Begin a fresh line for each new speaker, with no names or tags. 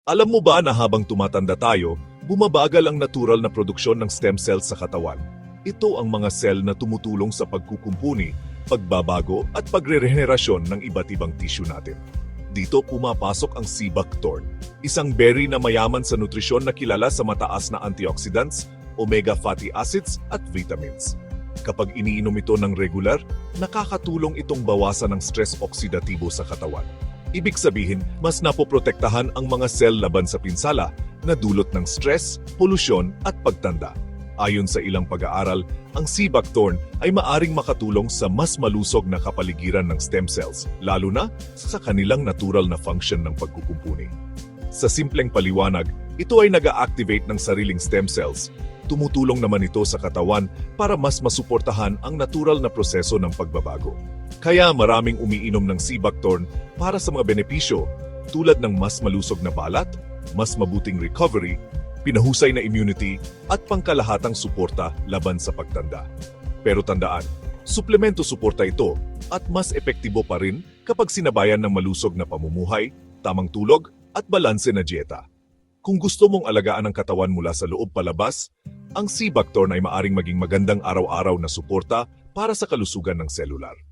Alam mo ba na habang tumatanda tayo, bumabagal ang natural na produksyon ng stem cells sa katawan? Ito ang mga cell na tumutulong sa pagkukumpuni, pagbabago at pagre-rehenerasyon ng iba't ibang tissue natin. Dito pumapasok ang sea buckthorn, isang berry na mayaman sa nutrisyon na kilala sa mataas na antioxidants, omega fatty acids at vitamins. Kapag iniinom ito ng regular, nakakatulong itong bawasan ng stress oksidatibo sa katawan. Ibig sabihin, mas napoprotektahan ang mga cell laban sa pinsala na dulot ng stress, polusyon at pagtanda. Ayon sa ilang pag-aaral, ang sea buckthorn ay maaring makatulong sa mas malusog na kapaligiran ng stem cells, lalo na sa kanilang natural na function ng pagkukumpuni. Sa simpleng paliwanag, ito ay nag-a-activate ng sariling stem cells. Tumutulong naman ito sa katawan para mas masuportahan ang natural na proseso ng pagbabago. Kaya maraming umiinom ng sea buckthorn para sa mga benepisyo tulad ng mas malusog na balat, mas mabuting recovery, pinahusay na immunity at pangkalahatang suporta laban sa pagtanda. Pero tandaan, suplemento suporta ito at mas epektibo pa rin kapag sinabayan ng malusog na pamumuhay, tamang tulog at balanse na dieta. Kung gusto mong alagaan ang katawan mula sa loob palabas, ang sea buckthorn ay maaring maging magandang araw-araw na suporta para sa kalusugan ng selular.